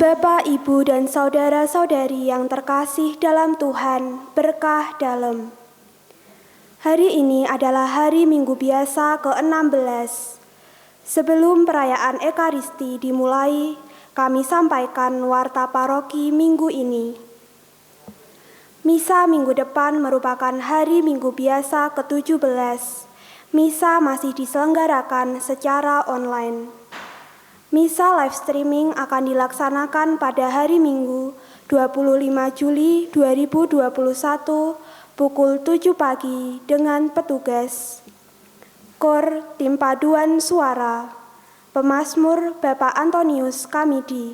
Bapak, Ibu, dan saudara-saudari yang terkasih dalam Tuhan, berkah dalam. Hari ini adalah hari Minggu biasa ke-16. Sebelum perayaan Ekaristi dimulai, kami sampaikan warta paroki minggu ini. Misa minggu depan merupakan hari Minggu biasa ke-17. Misa masih diselenggarakan secara online. Misa live streaming akan dilaksanakan pada hari Minggu 25 Juli 2021 pukul 7 pagi dengan petugas Kor Tim Paduan Suara, Pemazmur Bapak Antonius Kamidi,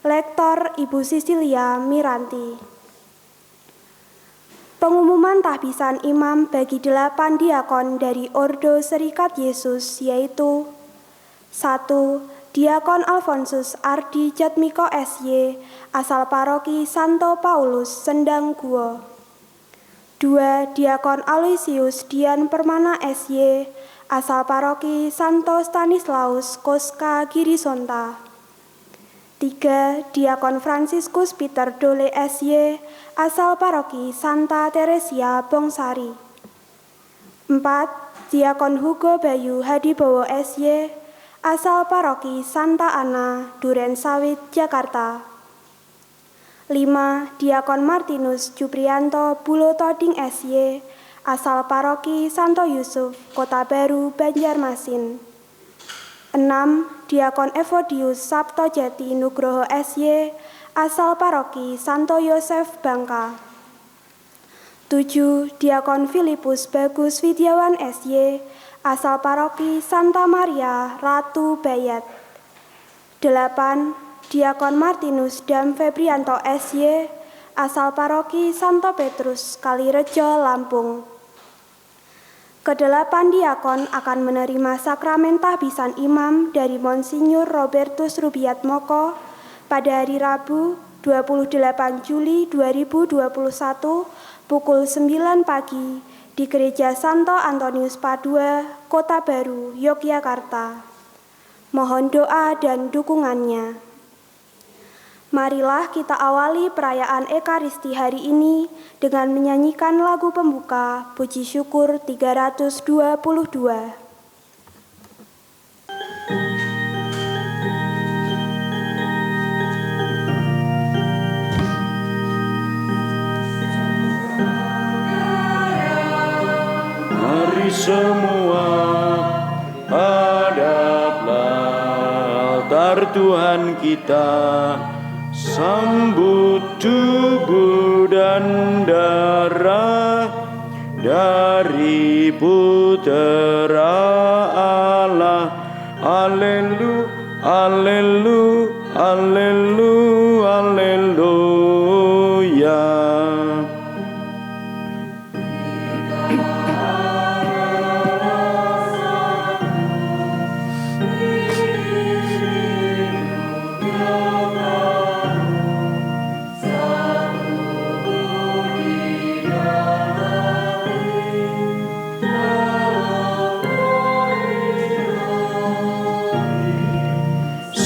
Lektor Ibu Sisilia Miranti. Pengumuman tahbisan imam bagi 8 diakon dari Ordo Serikat Yesus yaitu 1. Diakon Alfonsus Ardi Jatmiko SY, asal paroki Santo Paulus, Sendang Guo. 2. Diakon Aloysius Dian Permana SY, asal paroki Santo Stanislaus, Koska Girisonta. 3. Diakon Fransiskus Peter Dole SY, asal paroki Santa Teresia, Bongsari. 4. Diakon Hugo Bayu Hadibowo SY, asal paroki Santa Ana, Duren Sawit, Jakarta. 5. Diakon Martinus Juprianto Bulotoding SY, asal paroki Santo Yusuf, Kota Baru, Banjarmasin. 6. Diakon Evodius Sabtojati Nugroho SY, asal paroki Santo Yosef, Bangka. 7. Diakon Filipus Bagus Widiawan SY, asal paroki Santa Maria Ratu Bayat. 8. Diakon Martinus Dam Febrianto SY, asal paroki Santo Petrus Kalirejo, Lampung. Ke-8 diakon akan menerima sakramen tahbisan imam dari Monsinyur Robertus Rubiat Moko pada hari Rabu 28 Juli 2021 pukul 9 pagi di Gereja Santo Antonius Padua, Kota Baru, Yogyakarta. Mohon doa dan dukungannya. Marilah kita awali perayaan Ekaristi hari ini dengan menyanyikan lagu pembuka Puji Syukur 322. Semua hadaplah altar Tuhan kita, sambut tubuh dan darah dari Putera Allah. Haleluya, haleluya, haleluya, haleluya.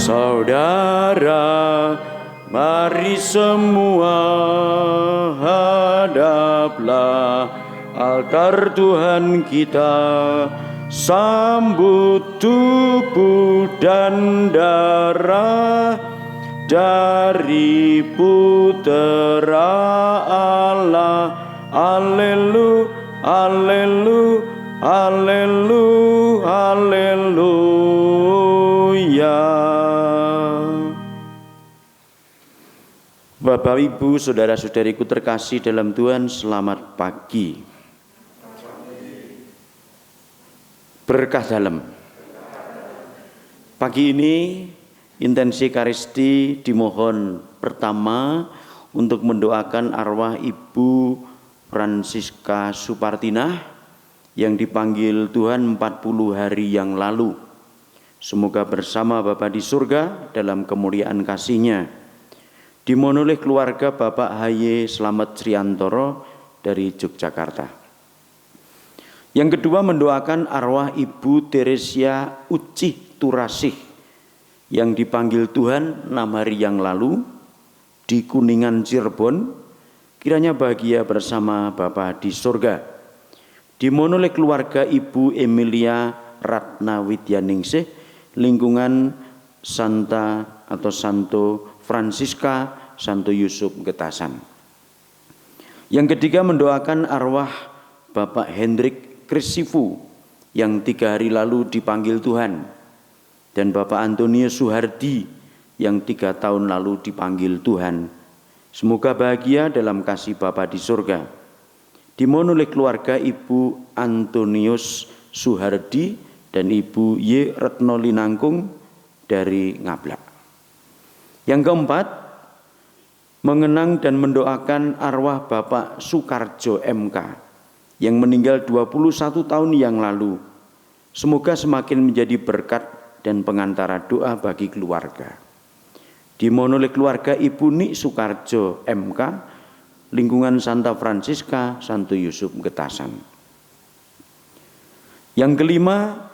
Saudara, mari semua hadaplah altar Tuhan kita, sambut tubuh dan darah dari Putera Allah. Haleluya, haleluya, haleluya, haleluya. Bapak, Ibu, saudara-saudariku terkasih dalam Tuhan, selamat pagi. Berkah dalam. Pagi ini intensi Ekaristi dimohon pertama untuk mendoakan arwah Ibu Francisca Supartinah yang dipanggil Tuhan 40 hari yang lalu. Semoga bersama Bapa di surga dalam kemuliaan kasih-Nya. Dimohon oleh keluarga Bapak H.Y. Slamet Sriantoro dari Yogyakarta. Yang kedua, mendoakan arwah Ibu Teresia Ucih Turasih yang dipanggil Tuhan 6 hari yang lalu di Kuningan Cirebon, kiranya bahagia bersama Bapa di surga. Dimohon oleh keluarga Ibu Emilia Ratna Widyaningsih, lingkungan Santa atau Santo Francisca Santo Yusuf Getasan. Yang ketiga, mendoakan arwah Bapak Hendrik Krisifu yang 3 hari lalu dipanggil Tuhan, dan Bapak Antonius Suhardi yang 3 tahun lalu dipanggil Tuhan. Semoga bahagia dalam kasih Bapa di surga. Dimohon oleh keluarga Ibu Antonius Suhardi dan Ibu Y. Retno Linangkung dari Ngablak. Yang keempat, mengenang dan mendoakan arwah Bapak Sukarjo MK yang meninggal 21 tahun yang lalu. Semoga semakin menjadi berkat dan pengantara doa bagi keluarga. Dimohon oleh keluarga Ibu Nik Sukarjo MK, lingkungan Santa Francisca Santo Yusuf Getasan. Yang kelima,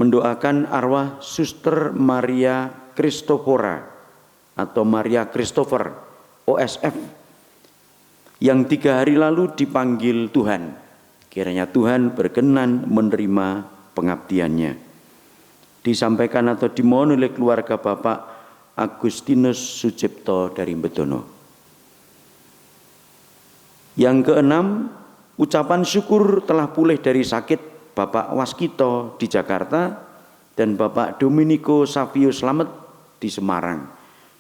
mendoakan arwah Suster Maria Kristofora atau Maria Christopher OSF yang 3 hari lalu dipanggil Tuhan. Kiranya Tuhan berkenan menerima pengabdiannya. Disampaikan atau dimohon oleh keluarga Bapak Agustinus Sucipto dari Bedono. Yang keenam, ucapan syukur telah pulih dari sakit Bapak Waskito di Jakarta dan Bapak Dominico Savio Slamet di Semarang.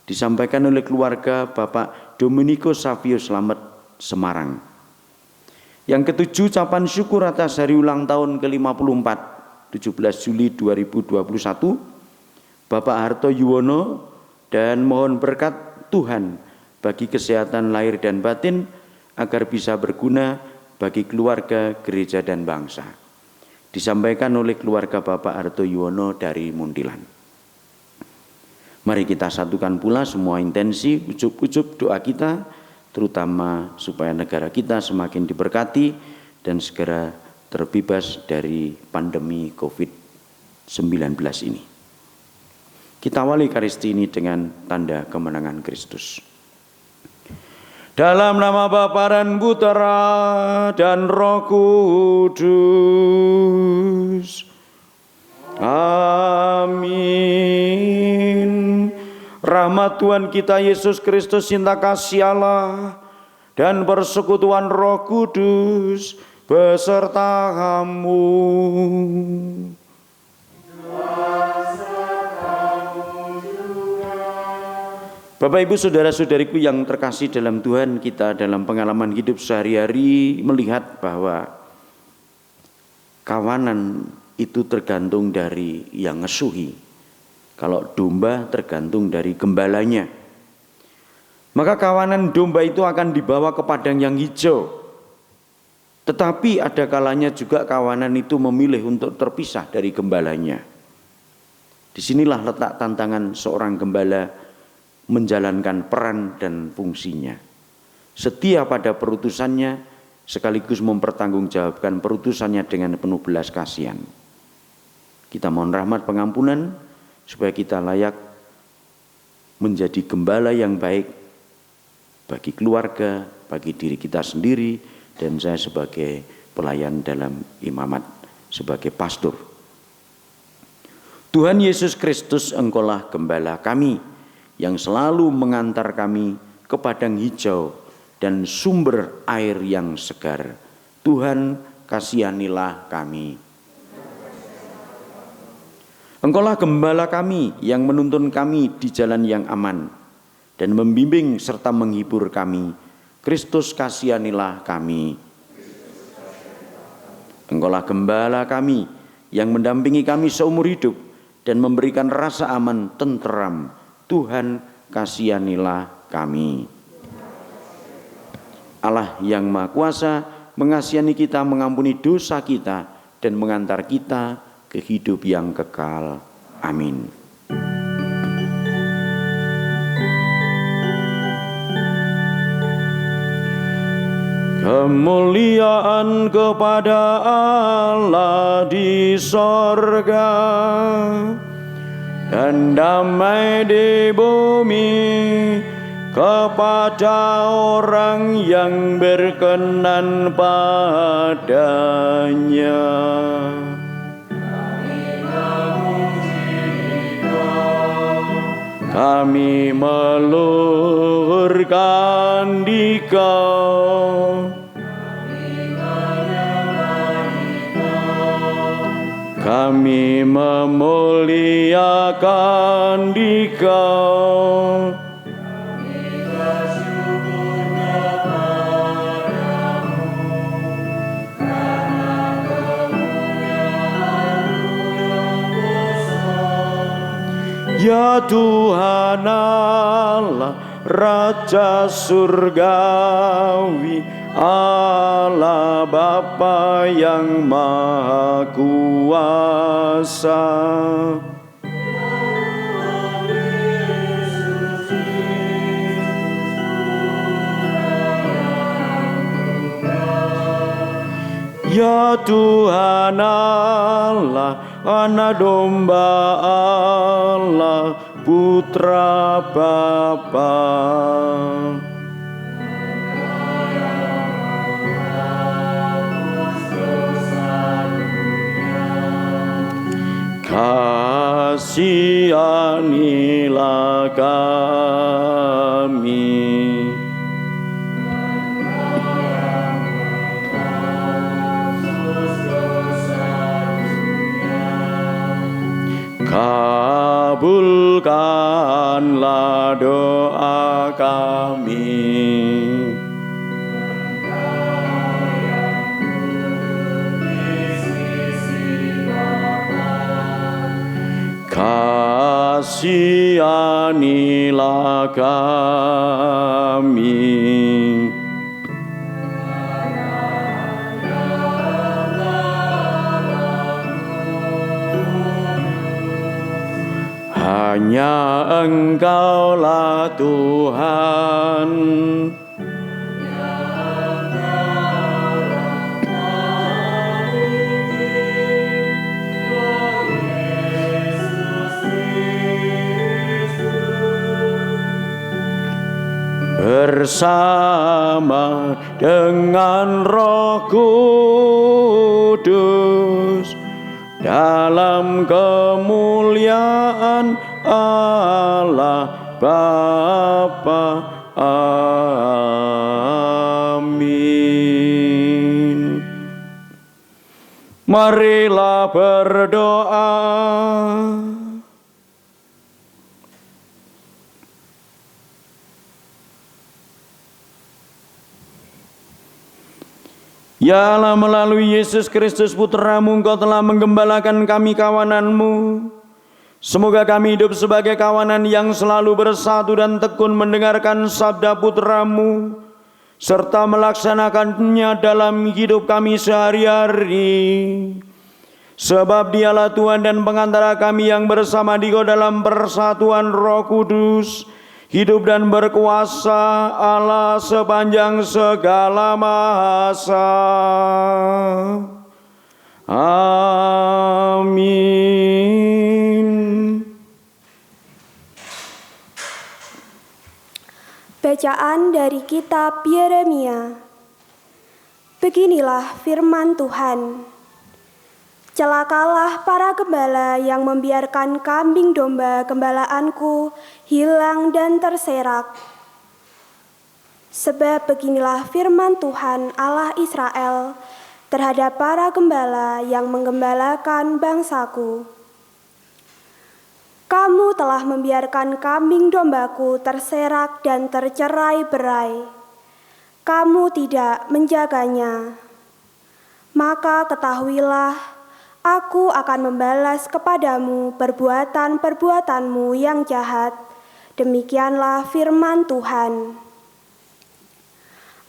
Disampaikan oleh keluarga Bapak Dominico Savio Slamet Semarang. Yang ketujuh, ucapan syukur atas hari ulang tahun ke-54 17 Juli 2021 Bapak Harto Yuwono, dan mohon berkat Tuhan bagi kesehatan lahir dan batin agar bisa berguna bagi keluarga, gereja dan bangsa. Disampaikan oleh keluarga Bapak Harto Yuwono dari Muntilan. Mari kita satukan pula semua intensi ujub-ujub doa kita, terutama supaya negara kita semakin diberkati dan segera terbebas dari pandemi COVID-19 ini. Kita awali Ekaristi ini dengan tanda kemenangan Kristus. Dalam nama Bapa dan Putera dan Roh Kudus. Amin. Rahmat Tuhan kita Yesus Kristus, cinta kasih Allah, dan persekutuan Roh Kudus beserta kamu. Bapak Ibu saudara-saudariku yang terkasih dalam Tuhan, kita dalam pengalaman hidup sehari-hari melihat bahwa kawanan itu tergantung dari yang ngesuhi. Kalau domba tergantung dari gembalanya. Maka kawanan domba itu akan dibawa ke padang yang hijau. Tetapi ada kalanya juga kawanan itu memilih untuk terpisah dari gembalanya. Disinilah letak tantangan seorang gembala menjalankan peran dan fungsinya. Setia pada perutusannya sekaligus mempertanggungjawabkan perutusannya dengan penuh belas kasihan. Kita mohon rahmat pengampunan supaya kita layak menjadi gembala yang baik bagi keluarga, bagi diri kita sendiri, dan saya sebagai pelayan dalam imamat, sebagai pastor. Tuhan Yesus Kristus, Engkaulah gembala kami yang selalu mengantar kami ke padang hijau dan sumber air yang segar. Tuhan, kasihanilah kami. Engkaulah gembala kami yang menuntun kami di jalan yang aman dan membimbing serta menghibur kami. Kristus, kasihanilah kami. Engkaulah gembala kami yang mendampingi kami seumur hidup dan memberikan rasa aman, tenteram. Tuhan, kasihanilah kami. Allah yang Maha Kuasa mengasihani kita, mengampuni dosa kita, dan mengantar kita ke hidup yang kekal. Amin. Kemuliaan kepada Allah di sorga dan damai di bumi kepada orang yang berkenan padanya. Kami meluhurkan Dikau, kami memuliakan Dikau, ya Tuhan Allah, Raja Surgawi, Allah Bapa yang Maha Kuasa. Ya Tuhan Allah, Anak Domba Allah, Putra Bapa. Kasihanilah kami. Kabulkanlah doa kami. Kasihanilah kami. Hanya Engkaulah Tuhan, bersama dengan Roh Kudus dalam kemuliaan Allah Bapa. Amin. Marilah berdoa. Ya Allah, melalui Yesus Kristus Putra-Mu, Engkau telah menggembalakan kami kawanan-Mu. Semoga kami hidup sebagai kawanan yang selalu bersatu dan tekun mendengarkan sabda Putra-Mu, serta melaksanakannya dalam hidup kami sehari-hari. Sebab Dialah Tuhan dan pengantara kami yang bersama Dikau dalam persatuan Roh Kudus, hidup dan berkuasa Allah sepanjang segala masa. Amin. Bacaan dari kitab Yeremia. Beginilah firman Tuhan. Celakalah para gembala yang membiarkan kambing domba gembalaanku hilang dan terserak. Sebab beginilah firman Tuhan Allah Israel terhadap para gembala yang menggembalakan bangsaku. Kamu telah membiarkan kambing dombaku terserak dan tercerai-berai. Kamu tidak menjaganya. Maka ketahuilah, Aku akan membalas kepadamu perbuatan-perbuatanmu yang jahat. Demikianlah firman Tuhan.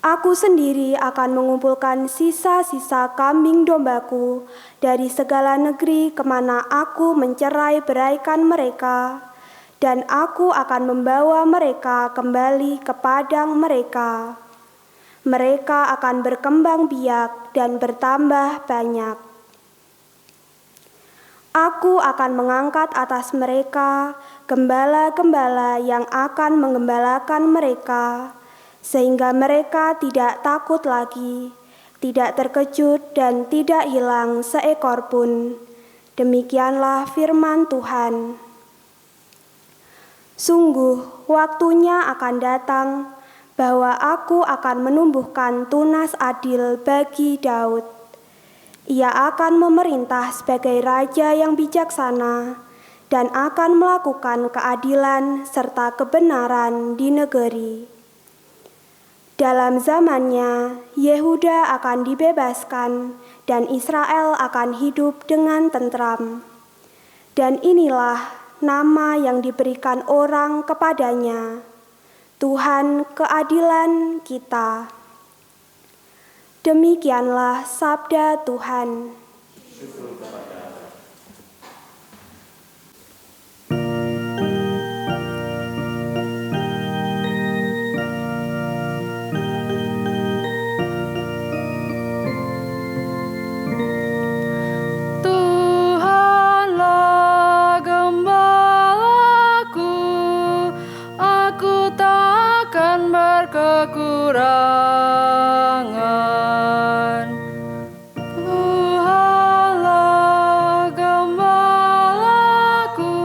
Aku sendiri akan mengumpulkan sisa-sisa kambing dombaku dari segala negeri kemana aku mencerai-beraikan mereka, dan aku akan membawa mereka kembali ke padang mereka. Mereka akan berkembang biak dan bertambah banyak. Aku akan mengangkat atas mereka gembala-gembala yang akan menggembalakan mereka, sehingga mereka tidak takut lagi, tidak terkejut dan tidak hilang seekor pun. Demikianlah firman Tuhan. Sungguh, waktunya akan datang bahwa aku akan menumbuhkan tunas adil bagi Daud. Ia akan memerintah sebagai raja yang bijaksana dan akan melakukan keadilan serta kebenaran di negeri. Dalam zamannya, Yehuda akan dibebaskan dan Israel akan hidup dengan tentram. Dan inilah nama yang diberikan orang kepadanya, Tuhan keadilan kita. Demikianlah sabda Tuhan. Tuhanlah gembalaku, aku takkan berkekurangan. Tuhanlah gembalaku,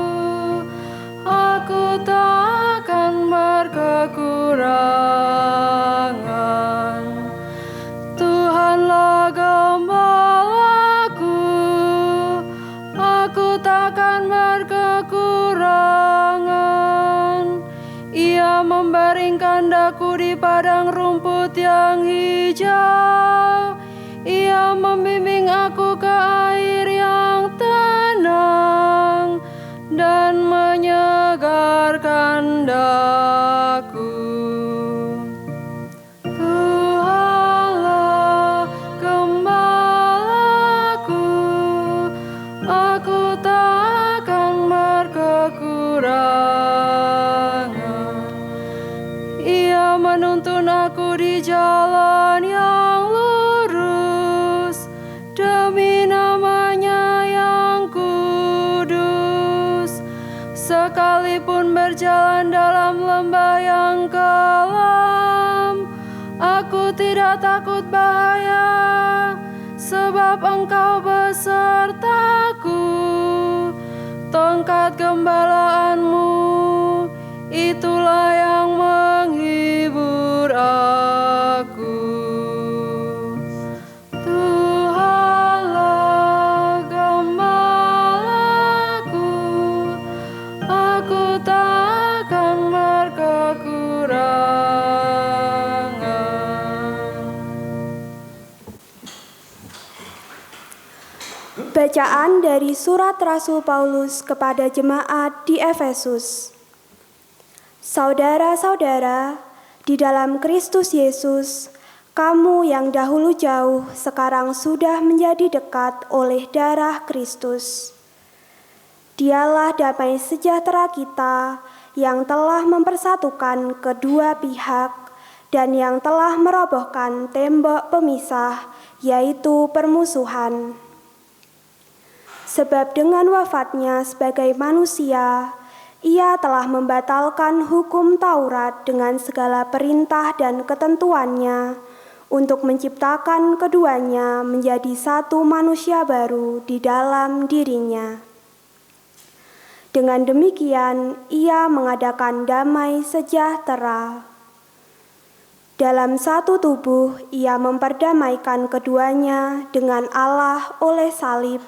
aku takkan berkekurangan. Tuhanlah gembalaku, aku takkan berkekurangan. Ia membaringkan daku di padang rumput yang hijau. Ia membimbing aku ke air yang tenang dan menyegarkan daku. Tuhanlah gembalaku, aku takkan berkekurangan. Ia menuntun aku di jalan yang lurus demi nama-Nya yang kudus. Sekalipun berjalan dalam lembah yang kelam, aku tidak takut bahaya, sebab Engkau besertaku. Tongkat gembalaanmu, itulah yang menghibur aku. Tuhanlah gembalaku, aku takkan berkekurangan. Bacaan dari surat Rasul Paulus kepada jemaat di Efesus. Saudara-saudara, di dalam Kristus Yesus, kamu yang dahulu jauh sekarang sudah menjadi dekat oleh darah Kristus. Dialah damai sejahtera kita yang telah mempersatukan kedua pihak dan yang telah merobohkan tembok pemisah, yaitu permusuhan. Sebab dengan wafatnya sebagai manusia, Ia telah membatalkan hukum Taurat dengan segala perintah dan ketentuannya untuk menciptakan keduanya menjadi satu manusia baru di dalam dirinya. Dengan demikian, Ia mengadakan damai sejahtera. Dalam satu tubuh, Ia memperdamaikan keduanya dengan Allah oleh salib,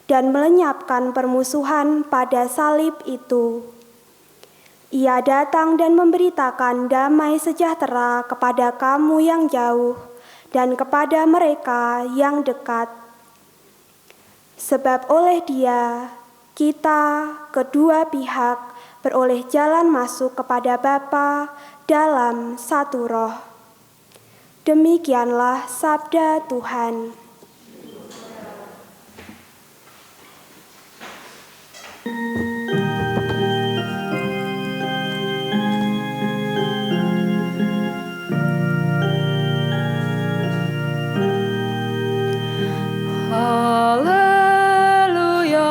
dan melenyapkan permusuhan pada salib itu. Ia datang dan memberitakan damai sejahtera kepada kamu yang jauh dan kepada mereka yang dekat. Sebab oleh Dia, kita kedua pihak beroleh jalan masuk kepada Bapa dalam satu roh. Demikianlah sabda Tuhan. Haleluya,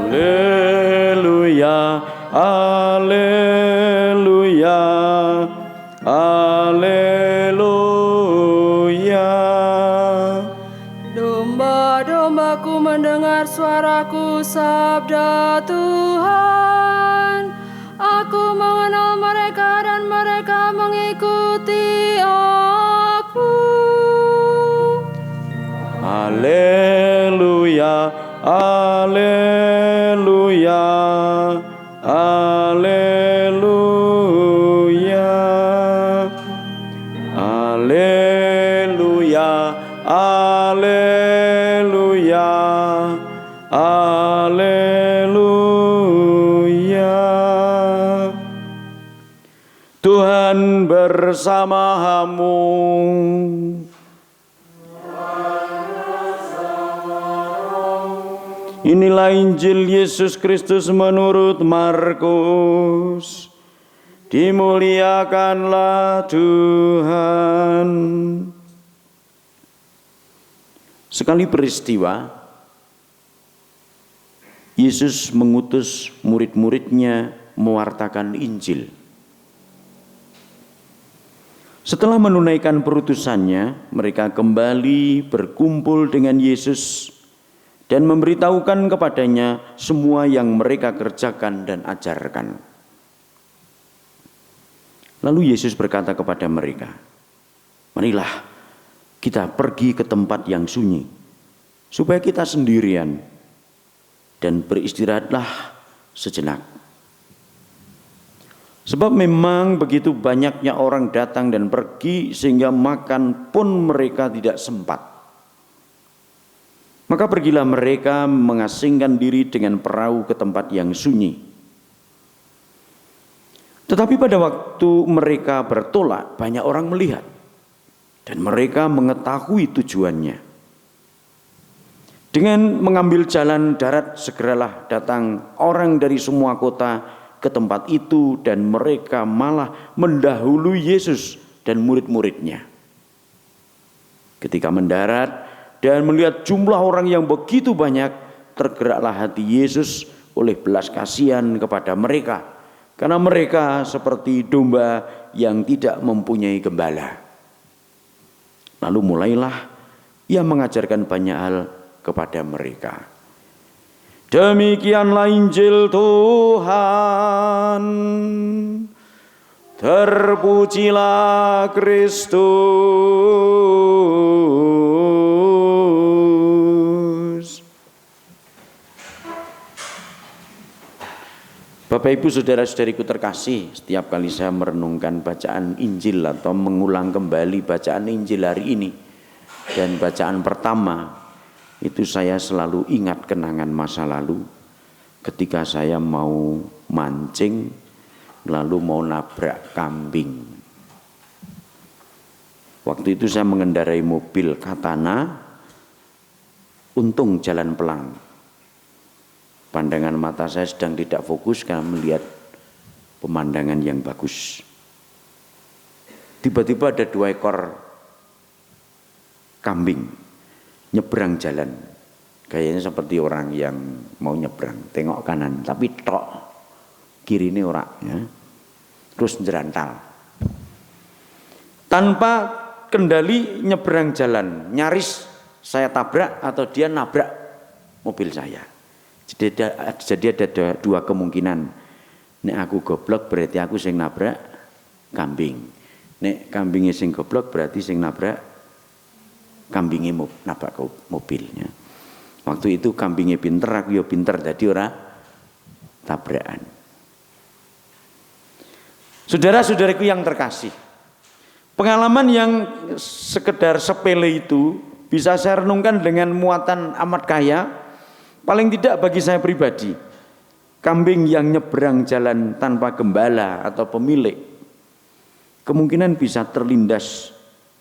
Haleluya, haleluya, haleluya. Domba-dombaku mendengar suaraku, sabda Tuhan. Aku mengenal mereka dan mereka mengikuti aku. Haleluya, haleluya, haleluya, haleluya, haleluya, haleluya. Tuhan bersamamu. Inilah Injil Yesus Kristus menurut Markus. Dimuliakanlah Tuhan. Sekali peristiwa, Yesus mengutus murid-muridnya mewartakan Injil. Setelah menunaikan perutusannya, mereka kembali berkumpul dengan Yesus dan memberitahukan kepadanya semua yang mereka kerjakan dan ajarkan. Lalu Yesus berkata kepada mereka, "Marilah kita pergi ke tempat yang sunyi, supaya kita sendirian dan beristirahatlah sejenak. Sebab memang begitu banyaknya orang datang dan pergi sehingga makan pun mereka tidak sempat. Maka pergilah mereka mengasingkan diri dengan perahu ke tempat yang sunyi. Tetapi pada waktu mereka bertolak, banyak orang melihat dan mereka mengetahui tujuannya. Dengan mengambil jalan darat, segeralah datang orang dari semua kota ke tempat itu dan mereka malah mendahului Yesus dan murid-muridnya. Ketika mendarat dan melihat jumlah orang yang begitu banyak, tergeraklah hati Yesus oleh belas kasihan kepada mereka, karena mereka seperti domba yang tidak mempunyai gembala. Lalu mulailah ia mengajarkan banyak hal kepada mereka. Demikianlah Injil Tuhan. Terpujilah Kristus. Bapak Ibu saudara-saudariku terkasih, setiap kali saya merenungkan bacaan Injil atau mengulang kembali bacaan Injil hari ini dan bacaan pertama, itu saya selalu ingat kenangan masa lalu ketika saya mau mancing lalu mau nabrak kambing. Waktu itu saya mengendarai mobil Katana, untung jalan pelan. Pandangan mata saya sedang tidak fokus karena melihat pemandangan yang bagus. Tiba-tiba ada 2 ekor kambing nyebrang jalan, kayaknya seperti orang yang mau nyebrang, tengok kanan tapi tok, kiri ini ora ya. Terus jerantal tanpa kendali nyebrang jalan, nyaris saya tabrak atau dia nabrak mobil saya. Jadi ada 2 kemungkinan. Nek aku goblok berarti aku sing nabrak kambing, nek kambingnya sing goblok berarti sing nabrak kambingnya nabrak mobilnya. Waktu itu kambingnya pinter, aku ya pinter, jadi ora tabrakan. Saudara-saudariku yang terkasih, pengalaman yang sekedar sepele itu bisa saya renungkan dengan muatan amat kaya. Paling tidak bagi saya pribadi, kambing yang nyebrang jalan tanpa gembala atau pemilik kemungkinan bisa terlindas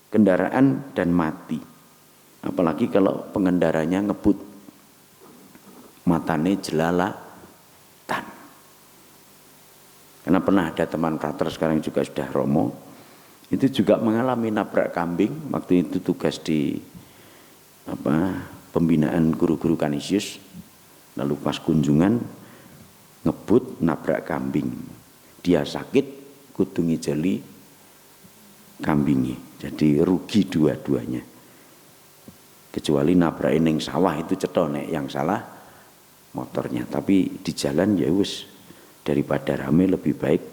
kendaraan dan mati. Apalagi kalau pengendaranya ngebut, matane jelalatan. Karena pernah ada teman frater sekarang juga sudah romo, itu juga mengalami nabrak kambing waktu itu tugas di pembinaan guru-guru Kanisius. Lalu pas kunjungan ngebut nabrak kambing. Dia sakit kudu ngijeli kambingnya. Jadi rugi dua-duanya. Kecuali nabrak ning sawah itu cetonek, yang salah motornya. Tapi di jalan ya wis, daripada rame lebih baik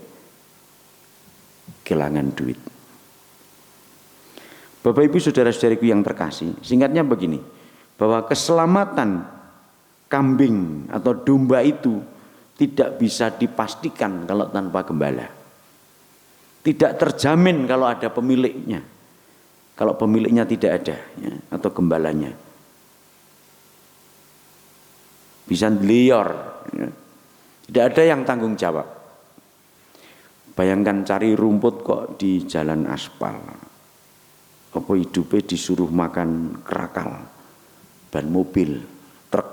kehilangan duit. Bapak Ibu saudara-saudariku yang terkasih, singkatnya begini, bahwa keselamatan kambing atau domba itu tidak bisa dipastikan kalau tanpa gembala. Tidak terjamin kalau ada pemiliknya. Kalau pemiliknya tidak ada ya, atau gembalanya. Bisa liar. Ya. Tidak ada yang tanggung jawab. Bayangkan cari rumput kok di jalan aspal. Apa hidupnya disuruh makan kerakal, ban mobil, truk.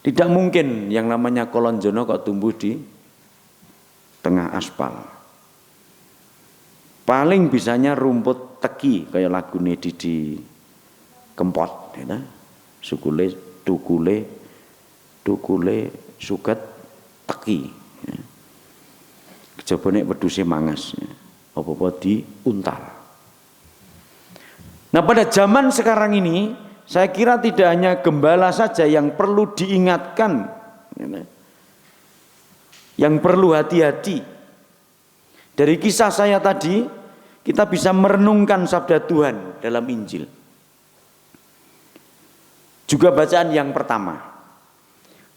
Tidak mungkin yang namanya kolonjono kok tumbuh di tengah aspal. Paling bisanya rumput teki kayak lagune Didi Kempot, ya. Sukule, tukule, suket, teki. Ya. Kejabane wedhuse mangas, ya. Apa-apa diuntal. Nah pada zaman sekarang ini saya kira tidak hanya gembala saja yang perlu diingatkan, yang perlu hati-hati. Dari kisah saya tadi kita bisa merenungkan sabda Tuhan dalam Injil. Juga bacaan yang pertama,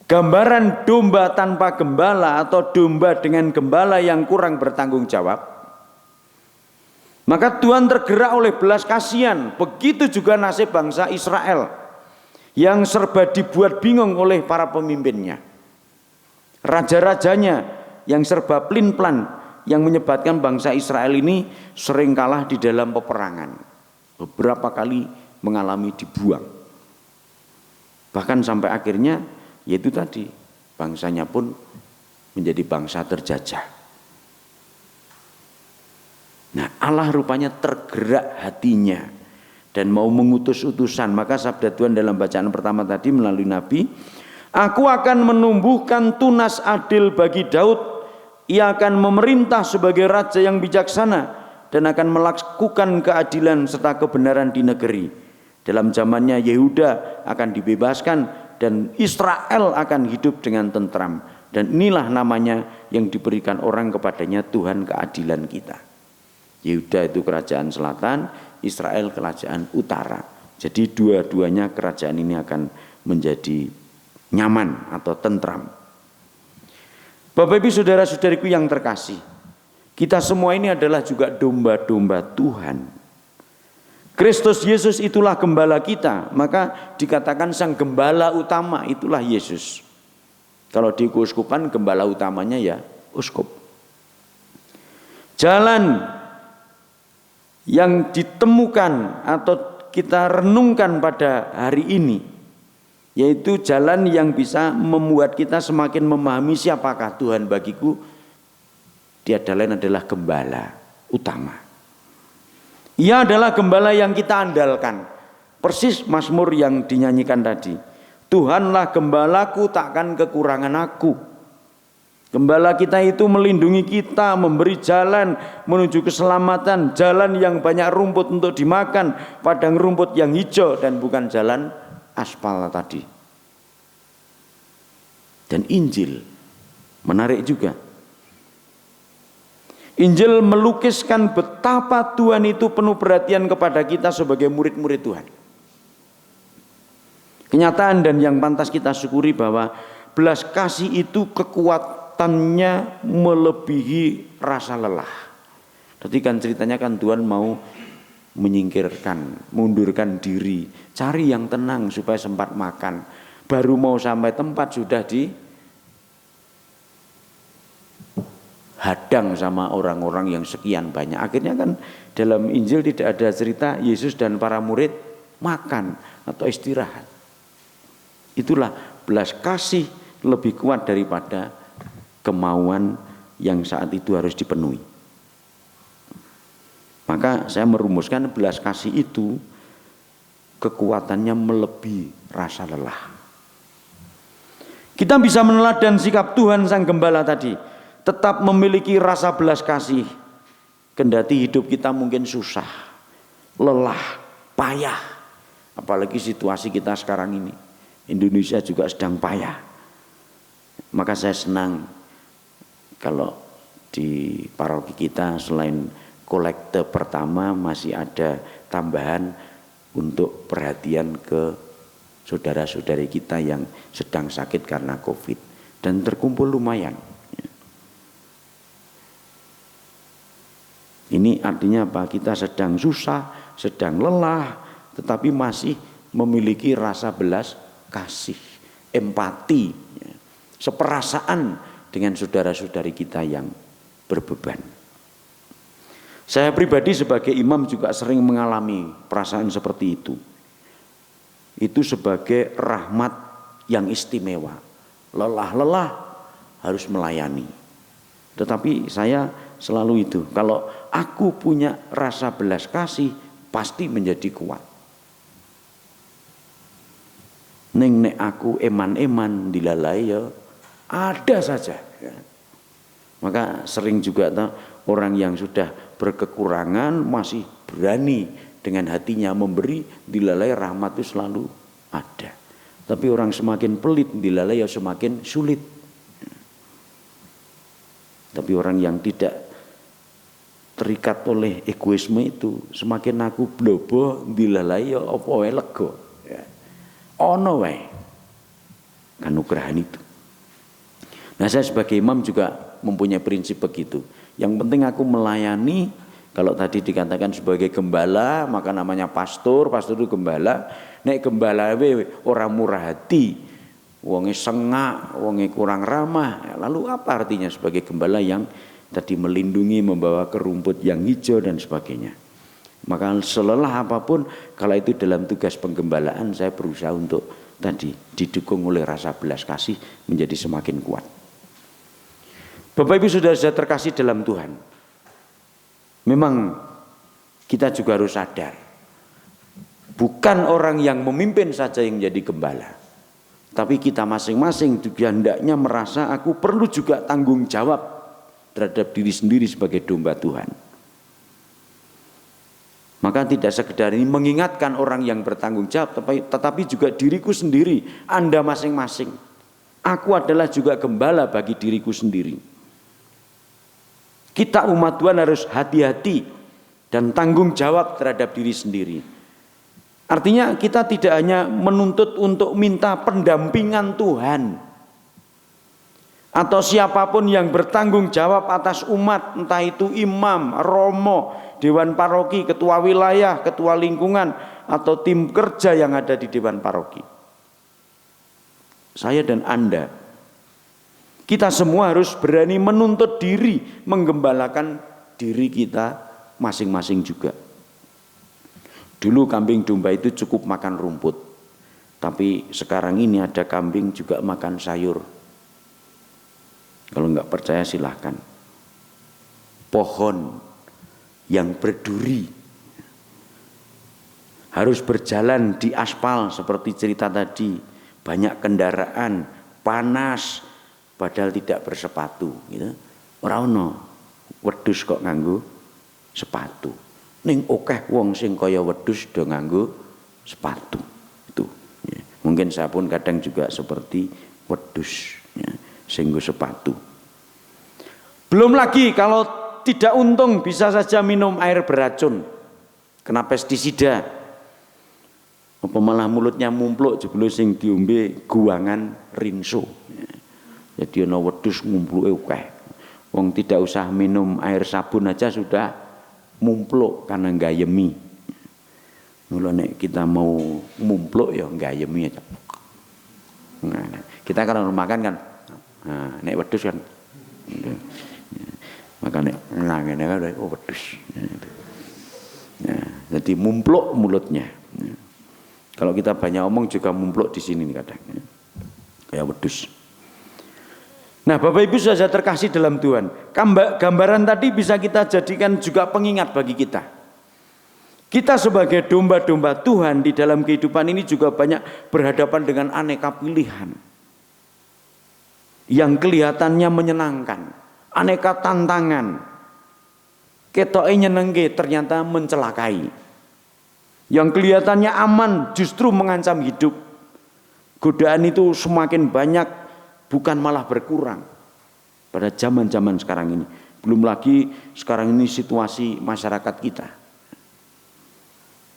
gambaran domba tanpa gembala atau domba dengan gembala yang kurang bertanggung jawab. Maka Tuhan tergerak oleh belas kasihan. Begitu juga nasib bangsa Israel yang serba dibuat bingung oleh para pemimpinnya. Raja-rajanya yang serba plin-plan, yang menyebabkan bangsa Israel ini sering kalah di dalam peperangan. Beberapa kali mengalami dibuang. Bahkan sampai akhirnya yaitu tadi, bangsanya pun menjadi bangsa terjajah. Nah Allah rupanya tergerak hatinya dan mau mengutus utusan. Maka sabda Tuhan dalam bacaan pertama tadi melalui Nabi, aku akan menumbuhkan tunas adil bagi Daud. Ia akan memerintah sebagai raja yang bijaksana dan akan melakukan keadilan serta kebenaran di negeri. Dalam zamannya Yehuda akan dibebaskan dan Israel akan hidup dengan tentram. Dan inilah namanya yang diberikan orang kepadanya, Tuhan keadilan kita. Yehuda itu kerajaan selatan, Israel kerajaan utara. Jadi dua-duanya kerajaan ini akan menjadi nyaman atau tentram. Bapak Ibu saudara-saudariku yang terkasih, kita semua ini adalah juga domba-domba Tuhan. Kristus Yesus itulah gembala kita, maka dikatakan sang gembala utama itulah Yesus. Kalau di keuskupan gembala utamanya ya uskup. Jalan yang ditemukan atau kita renungkan pada hari ini, yaitu jalan yang bisa membuat kita semakin memahami siapakah Tuhan bagiku. Tiada lain adalah gembala utama. Ia adalah gembala yang kita andalkan. Persis Mazmur yang dinyanyikan tadi. Tuhanlah gembalaku, takkan kekurangan aku. Gembala kita itu melindungi kita, memberi jalan menuju keselamatan, jalan yang banyak rumput untuk dimakan, padang rumput yang hijau dan bukan jalan aspal tadi. Dan Injil menarik juga. Injil melukiskan betapa Tuhan itu penuh perhatian kepada kita sebagai murid-murid Tuhan. Kenyataan dan yang pantas kita syukuri bahwa belas kasih itu kekuatannya melebihi rasa lelah. Tadi kan ceritanya kan Tuhan mau menyingkirkan, mundurkan diri, cari yang tenang supaya sempat makan. Baru mau sampai tempat sudah dihadang sama orang-orang yang sekian banyak. Akhirnya kan dalam Injil tidak ada cerita Yesus dan para murid makan atau istirahat. Itulah belas kasih lebih kuat daripada kemauan yang saat itu harus dipenuhi. Maka saya merumuskan belas kasih itu kekuatannya melebihi rasa lelah. Kita bisa meneladan sikap Tuhan Sang Gembala tadi, tetap memiliki rasa belas kasih. Kendati hidup kita mungkin susah, lelah, payah. Apalagi situasi kita sekarang ini. Indonesia juga sedang payah. Maka saya senang kalau di paroki kita selain kolekte pertama masih ada tambahan untuk perhatian ke saudara-saudari kita yang sedang sakit karena COVID. Dan terkumpul lumayan. Ini artinya apa? Kita sedang susah, sedang lelah, tetapi masih memiliki rasa belas kasih, empati, seperasaan dengan saudara-saudari kita yang berbeban. Saya pribadi sebagai imam juga sering mengalami perasaan seperti itu. Itu sebagai rahmat yang istimewa. Lelah-lelah harus melayani. Tetapi saya selalu itu, kalau aku punya rasa belas kasih pasti menjadi kuat. Nek aku eman-eman dilalai ya ada saja. Maka sering juga orang yang sudah berkekurangan masih berani dengan hatinya memberi, dilalai rahmat itu selalu ada. Tapi orang semakin pelit dilalai ya semakin sulit. Tapi orang yang tidak terikat oleh egoisme itu, semakin aku blobo dilalai ya apa wae lega. Ono wae kanugrahan itu. Nah, saya sebagai imam juga mempunyai prinsip begitu. Yang penting aku melayani. Kalau tadi dikatakan sebagai gembala, maka namanya pastor. Pastor itu gembala. Nek gembala we orang murah hati, wonge sengak, wonge kurang ramah. Lalu apa artinya sebagai gembala yang tadi melindungi, membawa ke rumput yang hijau dan sebagainya. Maka selelah apapun, kalau itu dalam tugas penggembalaan, saya berusaha untuk tadi didukung oleh rasa belas kasih menjadi semakin kuat. Bapak Ibu saudara-saudara terkasih dalam Tuhan, memang kita juga harus sadar, bukan orang yang memimpin saja yang jadi gembala, tapi kita masing-masing juga hendaknya merasa aku perlu juga tanggung jawab terhadap diri sendiri sebagai domba Tuhan. Maka tidak sekedar ini mengingatkan orang yang bertanggung jawab, tetapi juga diriku sendiri, Anda masing-masing. Aku adalah juga gembala bagi diriku sendiri. Kita umat Tuhan harus hati-hati dan tanggung jawab terhadap diri sendiri. Artinya kita tidak hanya menuntut untuk minta pendampingan Tuhan, atau siapapun yang bertanggung jawab atas umat, entah itu imam, romo, dewan paroki, ketua wilayah, ketua lingkungan, atau tim kerja yang ada di dewan paroki. Saya dan Anda, kita semua harus berani menuntut diri, menggembalakan diri kita masing-masing juga. Dulu kambing domba itu cukup makan rumput, tapi sekarang ini ada kambing juga makan sayur. Kalau nggak percaya silahkan. Pohon yang berduri harus berjalan di aspal seperti cerita tadi, banyak kendaraan, panas, padahal tidak bersepatu. Gitu. Ora ono wedhus kok nganggo sepatu. Ning akeh wong sing kaya wedhus do nganggo sepatu. Itu. Ya. Mungkin saya pun kadang juga seperti wedhus. Ya. Sehingga sepatu. Belum lagi kalau tidak untung bisa saja minum air beracun, kena pestisida, apa malah mulutnya mumpluk jebule sing diombe guangan rinso. Jadi ana wedhus ngumpluke akeh. Wong tidak usah minum air sabun aja sudah mumpluk karena gayemi. Mula nek kita mau mumpluk ya gayemi aja. Nah, kita kalau makan kan nah, nek wedhus kan. Maka nek ngene kan wedhus. Nah, jadi mumpluk mulutnya. Kalau kita banyak omong juga mumpluk di sini kadang. Kayak wedhus. Nah, Bapak Ibu saudara terkasih dalam Tuhan, gambaran tadi bisa kita jadikan juga pengingat bagi kita. Kita sebagai domba-domba Tuhan di dalam kehidupan ini juga banyak berhadapan dengan aneka pilihan. yang kelihatannya menyenangkan, aneka tantangan, ketoke nyenengke ternyata mencelakai. Yang kelihatannya aman justru mengancam hidup. Godaan itu semakin banyak, bukan malah berkurang pada zaman-zaman sekarang ini. Belum lagi sekarang ini situasi masyarakat kita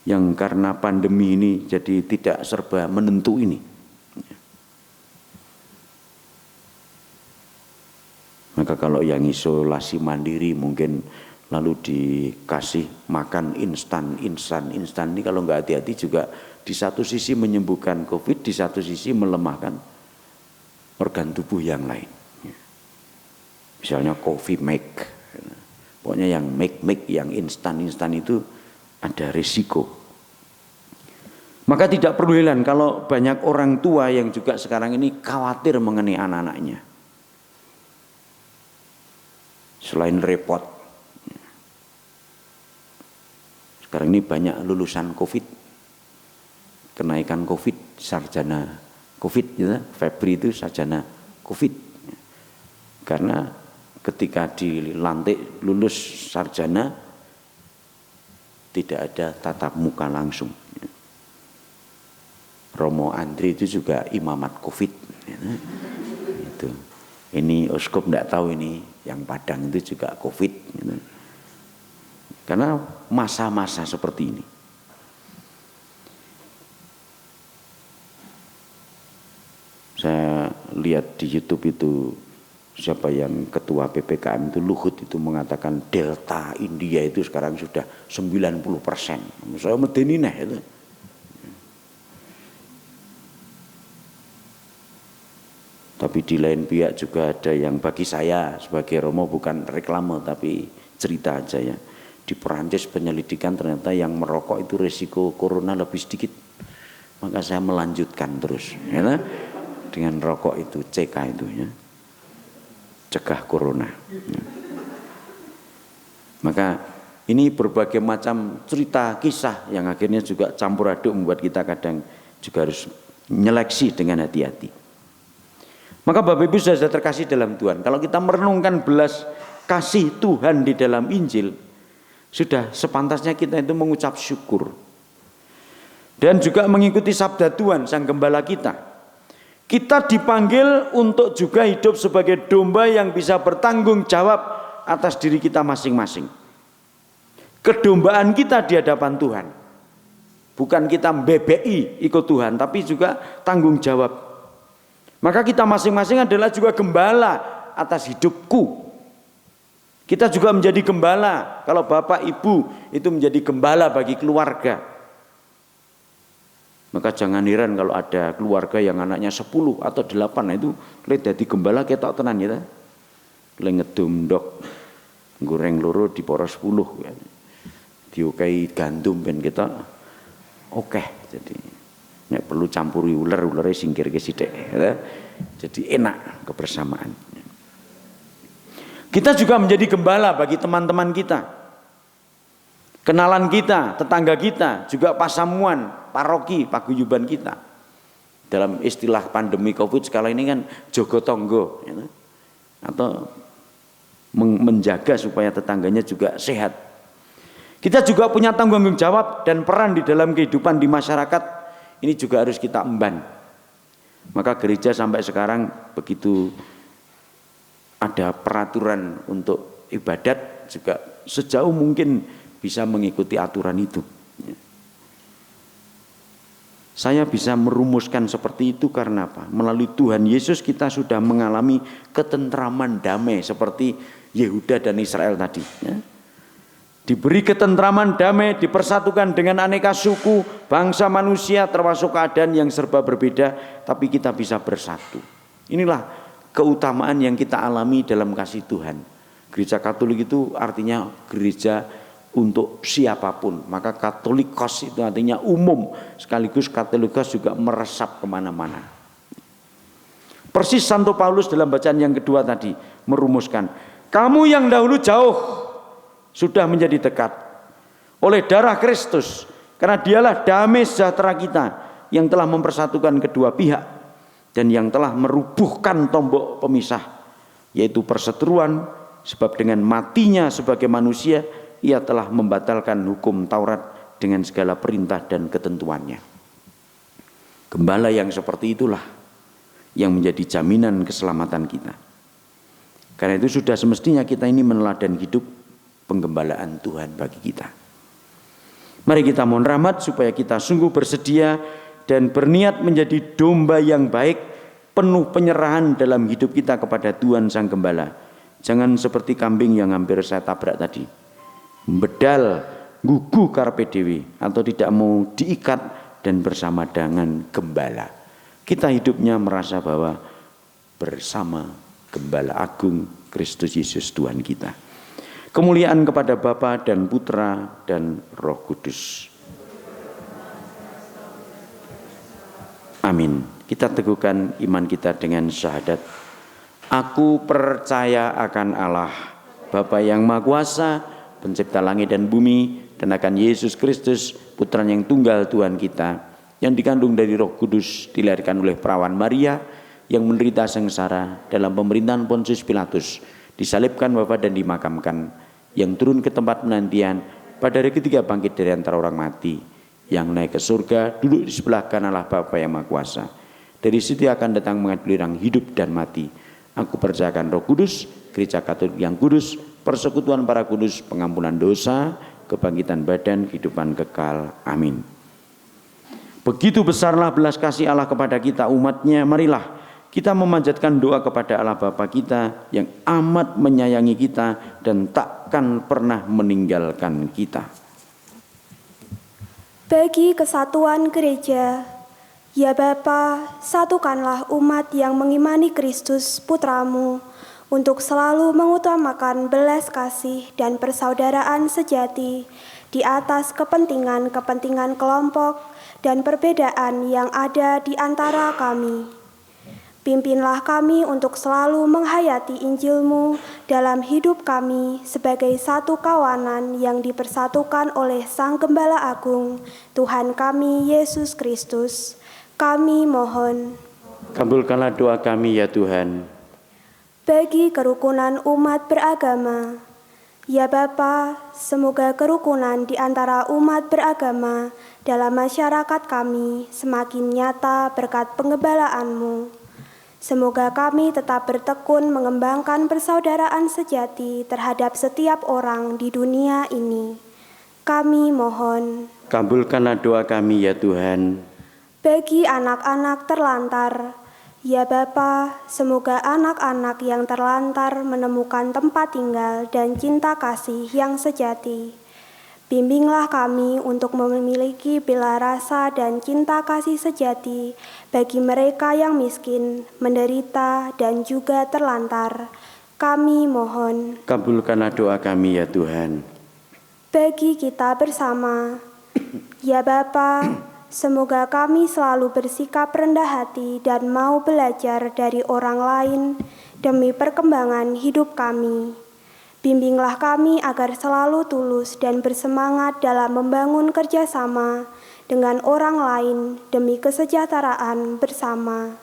yang karena pandemi ini jadi tidak serba menentu ini. Maka kalau yang isolasi mandiri mungkin lalu dikasih makan instan ini, kalau nggak hati-hati juga di satu sisi menyembuhkan COVID, di satu sisi melemahkan organ tubuh yang lain. Misalnya coffee make, pokoknya yang make yang instan itu ada risiko. Maka tidak perlu heran kalau banyak orang tua yang juga sekarang ini khawatir mengenai anak-anaknya. Selain repot, sekarang ini banyak lulusan COVID, kenaikan COVID, sarjana COVID, ya, Febri itu sarjana COVID. Karena ketika dilantik lulus sarjana tidak ada tatap muka langsung. Romo Andri itu juga imamat COVID. Itu. Ini Uskup enggak tahu ini, yang Padang itu juga COVID. Karena masa-masa seperti ini. Saya lihat di YouTube itu siapa yang ketua PPKM itu Luhut itu mengatakan Delta India itu sekarang sudah 90%. Saya medeni nah itu. Tapi di lain pihak juga ada yang bagi saya sebagai Romo bukan reklame tapi cerita aja ya. Di Perancis penyelidikan ternyata yang merokok itu risiko corona lebih sedikit. Maka saya melanjutkan terus ya, dengan rokok itu CK itu ya. Cegah corona. Ya. Maka ini berbagai macam cerita kisah yang akhirnya juga campur aduk membuat kita kadang juga harus menyeleksi dengan hati-hati. Maka Bapak Ibu sudah terkasih dalam Tuhan, kalau kita merenungkan belas kasih Tuhan di dalam Injil, sudah sepantasnya kita itu mengucap syukur. Dan juga mengikuti sabda Tuhan, Sang Gembala kita. Kita dipanggil untuk juga hidup sebagai domba yang bisa bertanggung jawab atas diri kita masing-masing. Kedombaan kita di hadapan Tuhan. Bukan kita BBI ikut Tuhan, tapi juga tanggung jawab. Maka kita masing-masing adalah juga gembala atas hidupku. Kita juga menjadi gembala. Kalau bapak ibu itu menjadi gembala bagi keluarga. Maka jangan heran kalau ada keluarga yang anaknya 10 atau 8. Nah itu jadi gembala ketok tenan ya. Ngedumdok goreng loro di poros 10. Diukai gandum ben kita oke. Jadi nek perlu campuri ular-ulare singkir ke sithik ya. Jadi enak kebersamaan. Kita juga menjadi gembala bagi teman-teman kita. Kenalan kita, tetangga kita, juga pasamuan, paroki, paguyuban kita. Dalam istilah pandemi Covid sekali ini kan jogo tonggo ya. Atau menjaga supaya tetangganya juga sehat. Kita juga punya tanggung jawab dan peran di dalam kehidupan di masyarakat. Ini juga harus kita emban. Maka gereja sampai sekarang begitu ada peraturan untuk ibadat juga sejauh mungkin bisa mengikuti aturan itu. Saya bisa merumuskan seperti itu karena apa? Melalui Tuhan Yesus kita sudah mengalami ketentraman damai seperti Yehuda dan Israel tadi. Ya. Diberi ketentraman damai, dipersatukan dengan aneka suku, bangsa manusia termasuk keadaan yang serba berbeda, tapi kita bisa bersatu. Inilah keutamaan yang kita alami dalam kasih Tuhan. Gereja Katolik itu artinya gereja untuk siapapun. Maka Katolikos itu artinya umum, sekaligus Katolikos juga meresap kemana-mana. Persis Santo Paulus dalam bacaan yang kedua tadi merumuskan, kamu yang dahulu jauh sudah menjadi dekat oleh darah Kristus, karena dialah damai sejahtera kita yang telah mempersatukan kedua pihak dan yang telah merubuhkan tombok pemisah, yaitu perseteruan, sebab dengan matinya sebagai manusia ia telah membatalkan hukum Taurat dengan segala perintah dan ketentuannya. Gembala yang seperti itulah yang menjadi jaminan keselamatan kita. Karena itu sudah semestinya kita ini meneladani hidup penggembalaan Tuhan bagi kita. Mari kita mohon rahmat supaya kita sungguh bersedia dan berniat menjadi domba yang baik, penuh penyerahan dalam hidup kita kepada Tuhan Sang Gembala. Jangan seperti kambing yang hampir saya tabrak tadi, bedal, gugu karpe dewi, atau tidak mau diikat dan bersama dengan gembala. Kita hidupnya merasa bahwa bersama Gembala Agung Kristus Yesus Tuhan kita. Kemuliaan kepada Bapa dan Putra dan Roh Kudus. Amin. Kita teguhkan iman kita dengan syahadat. Aku percaya akan Allah, Bapa yang Maha Kuasa, pencipta langit dan bumi, dan akan Yesus Kristus, Putra yang tunggal Tuhan kita, yang dikandung dari Roh Kudus, dilahirkan oleh perawan Maria, yang menderita sengsara dalam pemerintahan Pontius Pilatus, disalibkan Bapa dan dimakamkan, yang turun ke tempat penantian, pada hari ketiga bangkit dari antara orang mati, yang naik ke surga, duduk di sebelah kanan Allah Bapa yang Maha Kuasa. Dari situ akan datang mengadili orang hidup dan mati. Aku percayakan Roh Kudus, Gereja Katolik yang kudus, persekutuan para kudus, pengampunan dosa, kebangkitan badan, kehidupan kekal. Amin. Begitu besarlah belas kasih Allah kepada kita umatnya. Marilah kita memanjatkan doa kepada Allah Bapa kita yang amat menyayangi kita dan takkan pernah meninggalkan kita. Bagi kesatuan gereja, ya Bapa, satukanlah umat yang mengimani Kristus Putramu untuk selalu mengutamakan belas kasih dan persaudaraan sejati di atas kepentingan-kepentingan kelompok dan perbedaan yang ada di antara kami. Pimpinlah kami untuk selalu menghayati Injil-Mu dalam hidup kami sebagai satu kawanan yang dipersatukan oleh Sang Gembala Agung, Tuhan kami Yesus Kristus. Kami mohon. Kabulkanlah doa kami ya Tuhan. Bagi kerukunan umat beragama, ya Bapa, semoga kerukunan di antara umat beragama dalam masyarakat kami semakin nyata berkat pengembalaan-Mu. Semoga kami tetap bertekun mengembangkan persaudaraan sejati terhadap setiap orang di dunia ini. Kami mohon. Kabulkanlah doa kami ya Tuhan. Bagi anak-anak terlantar, ya Bapa, semoga anak-anak yang terlantar menemukan tempat tinggal dan cinta kasih yang sejati. Bimbinglah kami untuk memiliki bela rasa dan cinta kasih sejati bagi mereka yang miskin, menderita, dan juga terlantar. Kami mohon. Kabulkanlah doa kami ya Tuhan. Bagi kita bersama, ya Bapa, semoga kami selalu bersikap rendah hati dan mau belajar dari orang lain demi perkembangan hidup kami. Bimbinglah kami agar selalu tulus dan bersemangat dalam membangun kerjasama dengan orang lain demi kesejahteraan bersama.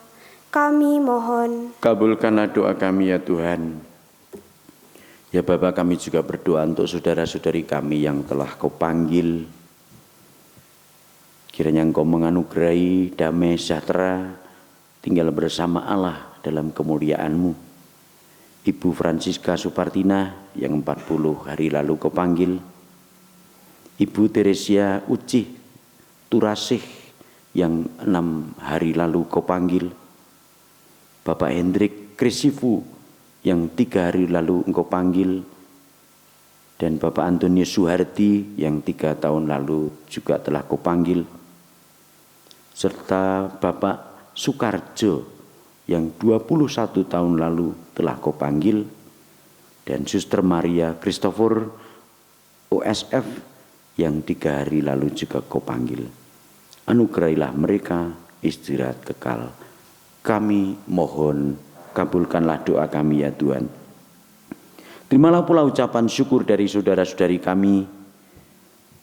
Kami mohon. Kabulkanlah doa kami ya Tuhan. Ya Bapa, kami juga berdoa untuk saudara-saudari kami yang telah Kau panggil. Kiranya Engkau menganugerahi damai sejahtera tinggal bersama Allah dalam kemuliaan-Mu. Ibu Francisca Supartina yang 40 hari lalu Kau panggil. Ibu Teresia Uci Turasih yang 6 hari lalu Kau panggil. Bapak Hendrik Krisifu yang 3 hari lalu Engkau panggil. Dan Bapak Antonius Suhardi yang 3 tahun lalu juga telah Kau panggil. Serta Bapak Sukarjo yang 21 tahun lalu telah Kau panggil, dan Suster Maria Christopher OSF yang 3 hari lalu juga Kau panggil. Anugerailah mereka istirahat kekal. Kami mohon, kabulkanlah doa kami ya Tuhan. Terimalah pula ucapan syukur dari saudara-saudari kami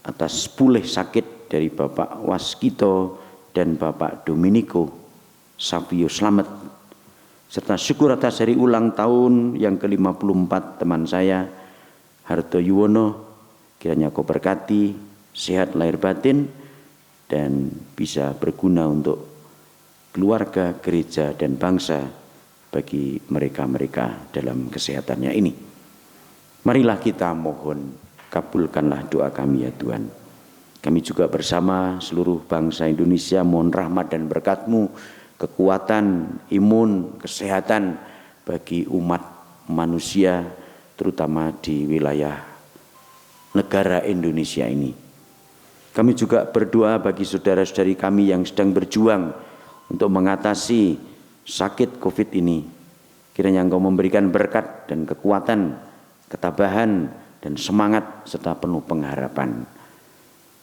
atas pulih sakit dari Bapak Waskito dan Bapak Dominico, Savio Slamet, serta syukur atas hari ulang tahun yang ke-54 teman saya Harto Yuwono. Kiranya Kau berkati, sehat lahir batin, dan bisa berguna untuk keluarga, gereja, dan bangsa bagi mereka-mereka dalam kesehatannya ini. Marilah kita mohon, kabulkanlah doa kami ya Tuhan. Kami juga bersama seluruh bangsa Indonesia mohon rahmat dan berkat-Mu, kekuatan, imun, kesehatan bagi umat manusia, terutama di wilayah negara Indonesia ini. Kami juga berdoa bagi saudara-saudari kami yang sedang berjuang untuk mengatasi sakit COVID ini. Kiranya Engkau memberikan berkat dan kekuatan, ketabahan dan semangat serta penuh pengharapan.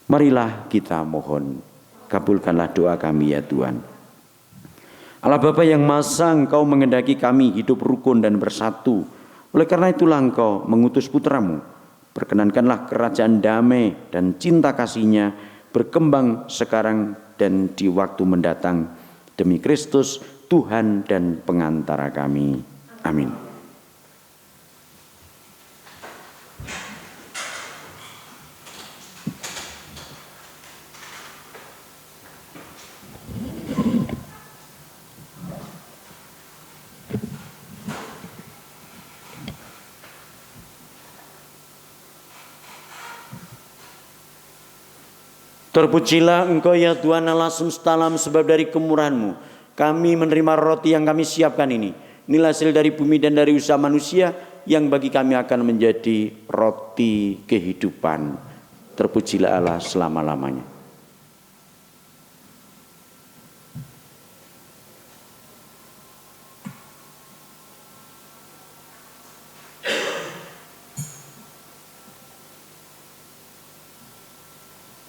Marilah kita mohon, kabulkanlah doa kami ya Tuhan. Allah Bapa yang Maha Esa, Engkau menghendaki kami hidup rukun dan bersatu. Oleh karena itulah Engkau mengutus putra-Mu. Perkenankanlah kerajaan damai dan cinta kasih-Nya berkembang sekarang dan di waktu mendatang. Demi Kristus, Tuhan dan pengantara kami. Amin. Terpujilah Engkau ya Tuhan Allah semesta alam, sebab dari kemurahan-Mu kami menerima roti yang kami siapkan ini. Inilah hasil dari bumi dan dari usaha manusia yang bagi kami akan menjadi roti kehidupan. Terpujilah Allah selama-lamanya.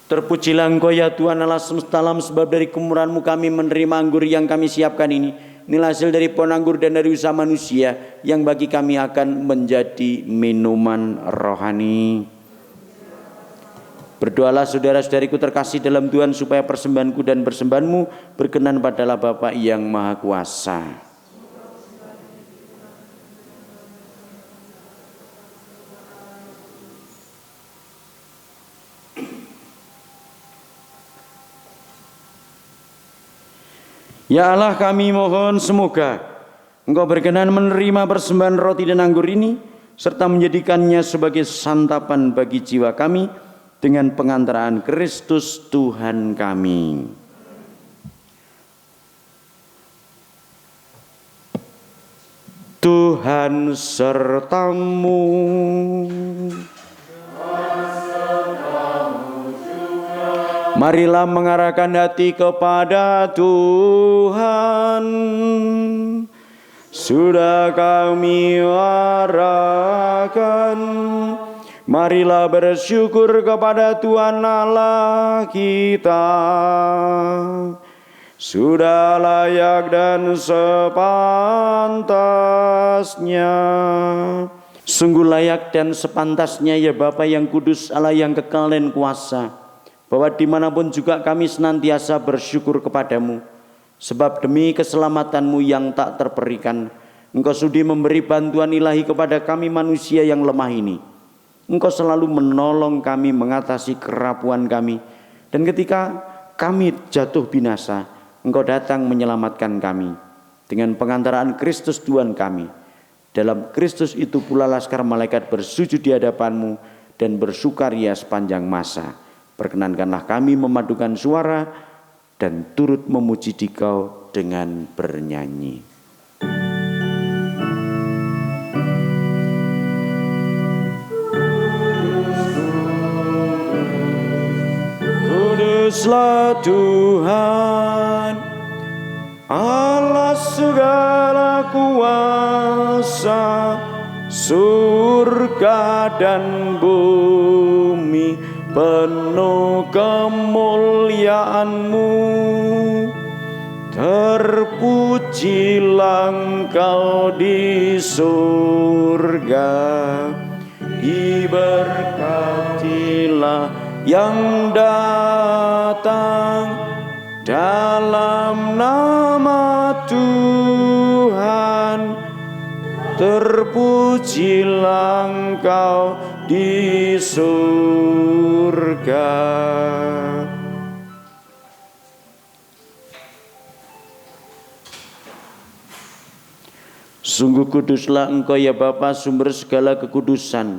Terpujilah Engkau ya Tuhan Allah semesta alam, sebab dari kemurahan-Mu kami menerima anggur yang kami siapkan ini. Inilah hasil dari pohon anggur dan dari usaha manusia yang bagi kami akan menjadi minuman rohani. Berdoalah saudara-saudariku terkasih dalam Tuhan, supaya persembahanku dan persembahanmu berkenan pada Allah Bapa yang Maha Kuasa. Ya Allah, kami mohon semoga Engkau berkenan menerima persembahan roti dan anggur ini, serta menjadikannya sebagai santapan bagi jiwa kami dengan pengantaraan Kristus Tuhan kami. Tuhan sertamu. Marilah mengarahkan hati kepada Tuhan. Sudah kami arahkan, marilah bersyukur kepada Tuhan Allah kita. Sudah layak dan sepantasnya. Sungguh layak dan sepantasnya ya Bapa yang kudus, Allah yang kekal dan kuasa, bahwa dimanapun juga kami senantiasa bersyukur kepadamu, sebab demi keselamatanmu yang tak terperikan, Engkau sudi memberi bantuan ilahi kepada kami manusia yang lemah ini. Engkau selalu menolong kami mengatasi kerapuan kami, dan ketika kami jatuh binasa, Engkau datang menyelamatkan kami dengan pengantaraan Kristus Tuhan kami. Dalam Kristus itu pula laskar malaikat bersujud di hadapan-Mu dan bersukaria sepanjang masa. Perkenankanlah kami memadukan suara dan turut memuji Dikau dengan bernyanyi. Kuduslah Tuhan, Allah segala kuasa, surga dan bumi penuh kemuliaan-Mu. Terpujilah Engkau di surga, diberkatilah yang datang dalam nama terpujilah Engkau di surga. Sungguh kuduslah Engkau ya Bapa, sumber segala kekudusan.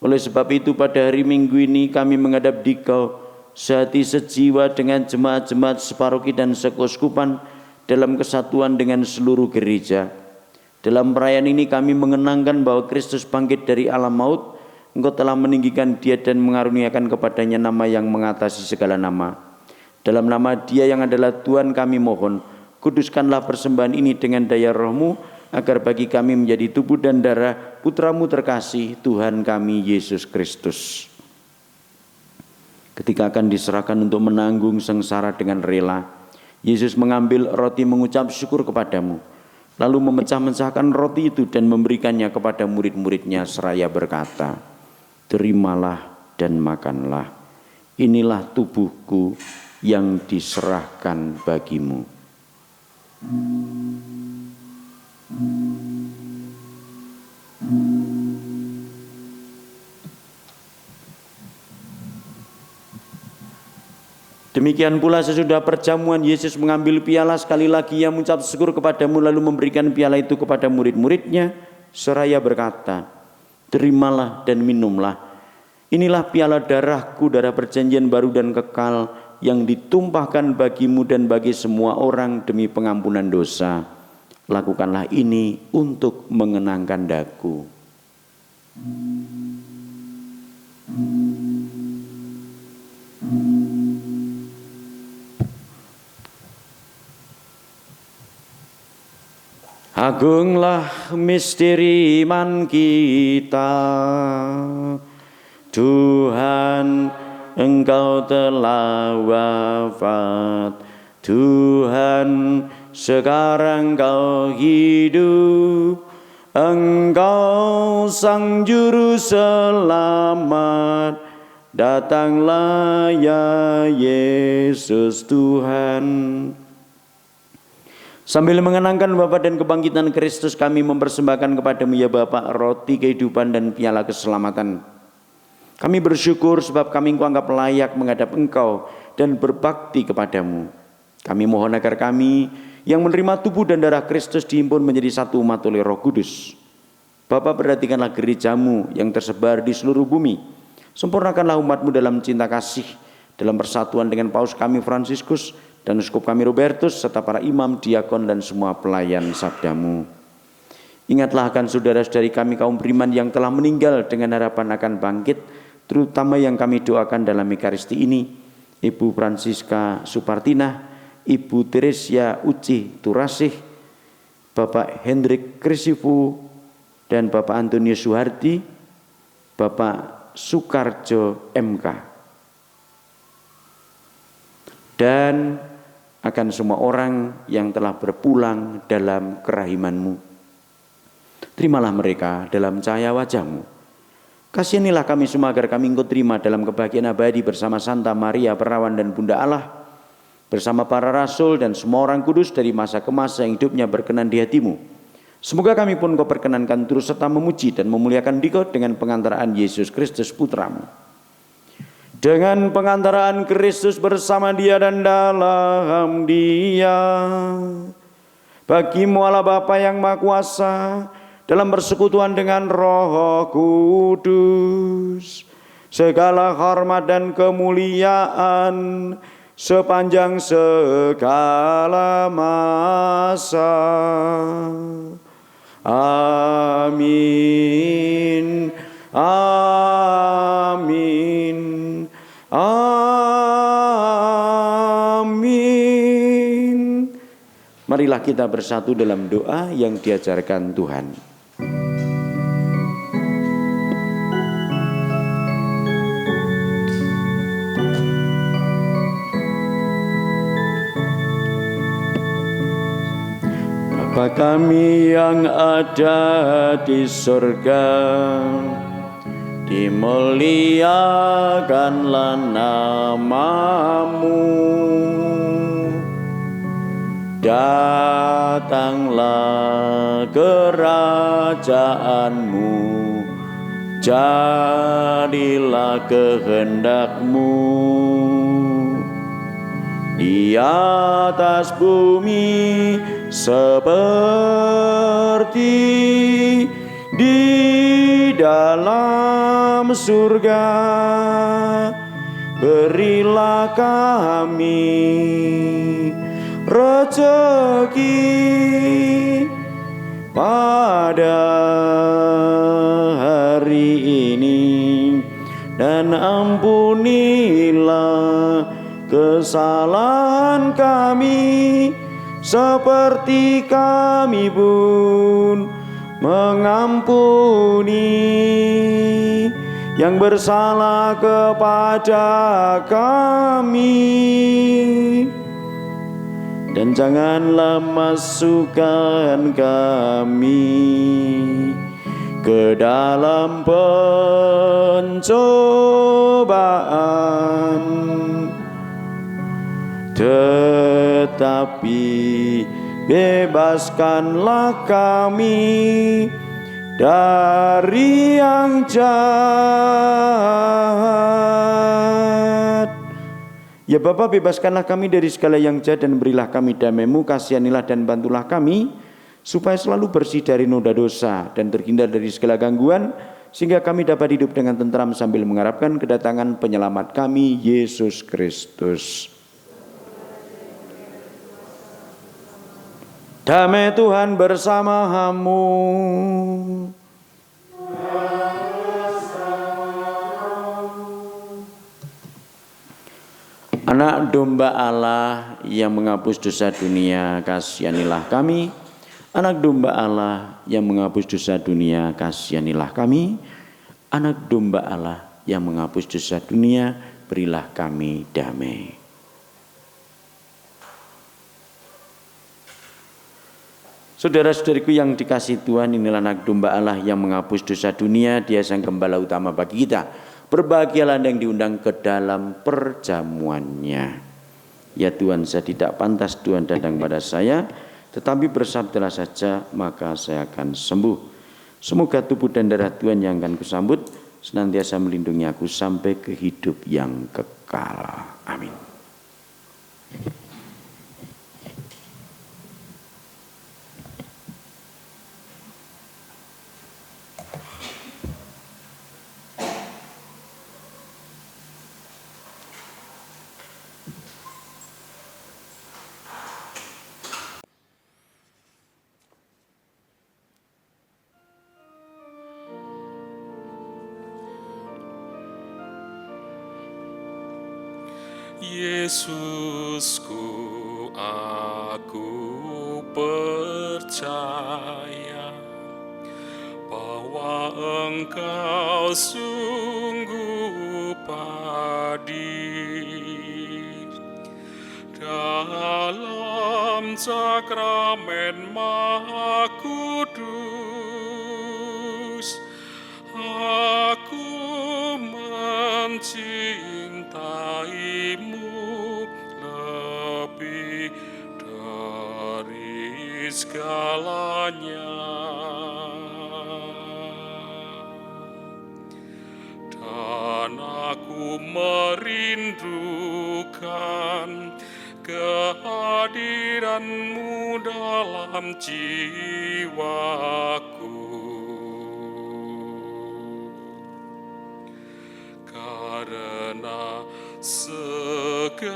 Oleh sebab itu pada hari Minggu ini kami menghadap Dikau sehati sejiwa dengan jemaat-jemaat separoki dan sekeuskupan dalam kesatuan dengan seluruh gereja. Dalam perayaan ini kami mengenangkan bahwa Kristus bangkit dari alam maut. Engkau telah meninggikan Dia dan mengaruniakan kepadanya nama yang mengatasi segala nama. Dalam nama Dia yang adalah Tuhan kami mohon, kuduskanlah persembahan ini dengan daya Roh-Mu, agar bagi kami menjadi tubuh dan darah Putra-Mu terkasih, Tuhan kami Yesus Kristus. Ketika akan diserahkan untuk menanggung sengsara dengan rela, Yesus mengambil roti mengucap syukur kepadamu, lalu memecah-mecahkan roti itu dan memberikannya kepada murid-muridnya seraya berkata, terimalah dan makanlah, inilah tubuhku yang diserahkan bagimu. Demikian pula sesudah perjamuan Yesus mengambil piala, sekali lagi Ia mengucap syukur kepadamu lalu memberikan piala itu kepada murid-muridnya seraya berkata, terimalah dan minumlah, inilah piala darahku, darah perjanjian baru dan kekal yang ditumpahkan bagimu dan bagi semua orang demi pengampunan dosa. Lakukanlah ini untuk mengenangkan daku. Agunglah misteri iman kita, Tuhan, Engkau telah wafat, Tuhan, sekarang Engkau hidup, Engkau Sang Juru Selamat, datanglah ya Yesus Tuhan. Sambil mengenangkan Bapa dan kebangkitan Kristus, kami mempersembahkan kepadamu ya Bapa roti kehidupan dan piala keselamatan. Kami bersyukur sebab kami Engkau anggap layak menghadap Engkau dan berbakti kepadamu. Kami mohon agar kami yang menerima tubuh dan darah Kristus dihimpun menjadi satu umat oleh Roh Kudus. Bapa, perhatikanlah gerejamu yang tersebar di seluruh bumi. Sempurnakanlah umatmu dalam cinta kasih, dalam persatuan dengan Paus kami Fransiskus dan Uskup kami Robertus, serta para imam, diakon, dan semua pelayan sabdamu. Ingatlah akan saudara-saudari kami kaum beriman yang telah meninggal dengan harapan akan bangkit, terutama yang kami doakan dalam Ekaristi ini, Ibu Francisca Supartinah, Ibu Teresia Uci Turasih, Bapak Hendrik Krisifu, dan Bapak Antonius Suhardi, Bapak Sukarjo MK, dan akan semua orang yang telah berpulang dalam kerahiman-Mu. Terimalah mereka dalam cahaya wajah-Mu. Kasihanilah kami semua agar kami Engkau terima dalam kebahagiaan abadi bersama Santa Maria Perawan dan Bunda Allah, bersama para rasul dan semua orang kudus dari masa ke masa yang hidupnya berkenan di hati-Mu. Semoga kami pun Kau perkenankan terus serta memuji dan memuliakan Dikau dengan pengantaraan Yesus Kristus Putra-Mu. Dengan pengantaraan Kristus bersama Dia dan dalam Dia, bagi-Mu Allah Bapa yang Maha Kuasa, dalam persekutuan dengan Roh Kudus, segala hormat dan kemuliaan sepanjang segala masa. Amin. Amin. Amin. Marilah kita bersatu dalam doa yang diajarkan Tuhan. Bapa kami yang ada di surga, dimuliakanlah nama-Mu, datanglah kerajaanmu, jadilah kehendak-Mu di atas bumi seperti di dalam surga. Berilah kami rezeki pada hari ini, dan ampunilah kesalahan kami seperti kami pun mengampuni yang bersalah kepada kami, dan janganlah masukkan kami ke dalam pencobaan, tetapi bebaskanlah kami dari yang jahat. Ya Bapa, bebaskanlah kami dari segala yang jahat dan berilah kami damai-Mu, kasihanilah dan bantulah kami supaya selalu bersih dari noda dosa dan terhindar dari segala gangguan, sehingga kami dapat hidup dengan tentram sambil mengharapkan kedatangan penyelamat kami, Yesus Kristus. Damai Tuhan bersamamu. Anak domba Allah yang menghapus dosa dunia, kasihanilah kami. Anak domba Allah yang menghapus dosa dunia, kasihanilah kami. Anak domba Allah yang menghapus dosa dunia, berilah kami damai. Saudara-saudariku yang dikasihi Tuhan, inilah anak domba Allah yang menghapus dosa dunia. Dia sang gembala utama bagi kita. Berbahagialah yang diundang ke dalam perjamuannya. Ya Tuhan, saya tidak pantas Tuhan datang pada saya, tetapi bersabdalah saja maka saya akan sembuh. Semoga tubuh dan darah Tuhan yang akan kusambut senantiasa melindungi aku sampai ke hidup yang kekal. Amin. Yesusku, aku percaya bahwa Engkau sungguh hadir dalam sakramen Maha Kudus. Aku mencintaimu lebih dari segalanya, dan aku merindukan kehadiran-Mu dalam jiwaku. Karena sekarang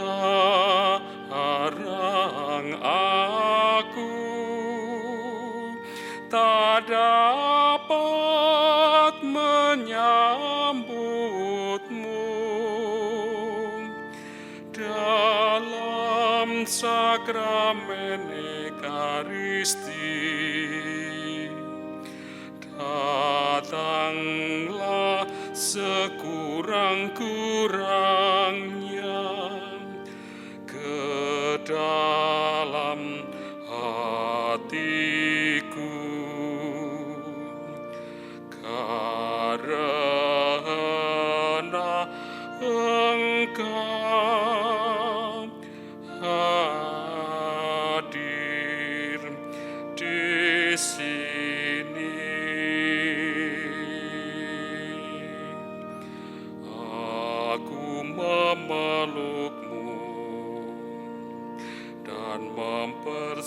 aku tak dapat menyambut-Mu dalam sakramen Ekaristi. Datanglah sekurang-kurangnya ke dalam hatiku, karena Engkau hadir.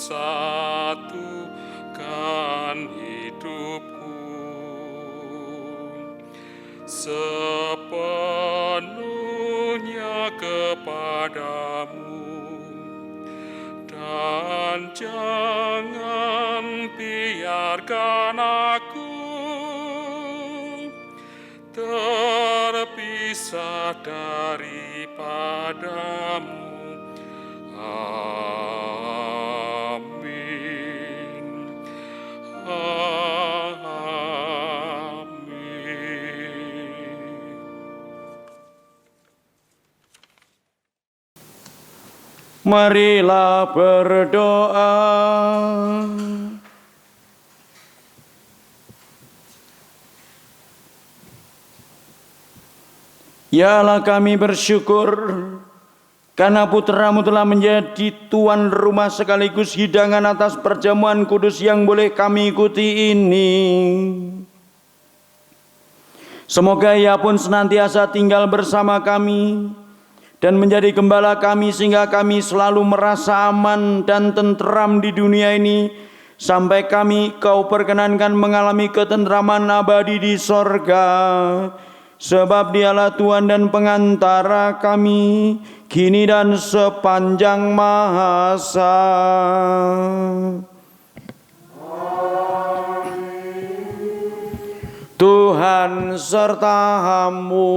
satukan hidupku sepenuhnya kepadamu, dan jangan biarkan aku terpisah daripadamu. Amin. Amin. Marilah berdoa. Ya Allah, kami bersyukur karena putra-Mu telah menjadi tuan rumah sekaligus hidangan atas perjamuan kudus yang boleh kami ikuti ini. Semoga Ia pun senantiasa tinggal bersama kami dan menjadi gembala kami sehingga kami selalu merasa aman dan tentram di dunia ini sampai kami Kau perkenankan mengalami ketentraman abadi di sorga. Sebab Dialah Tuhan dan pengantara kami, kini dan sepanjang masa. Tuhan serta-Mu.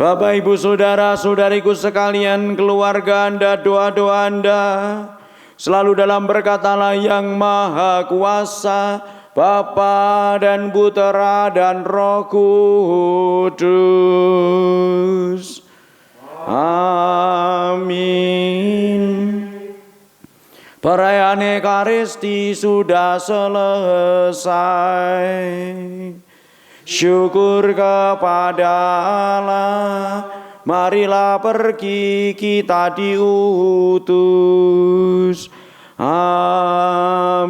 Bapak, Ibu, Saudara-saudariku sekalian, keluarga Anda, doa-doa Anda selalu dalam berkat Allah yang Maha Kuasa, Bapa dan Putera dan Roh Kudus. Amin. Perayaan Ekaristi sudah selesai. Syukur kepada Allah. Marilah pergi kita diutus. Amin.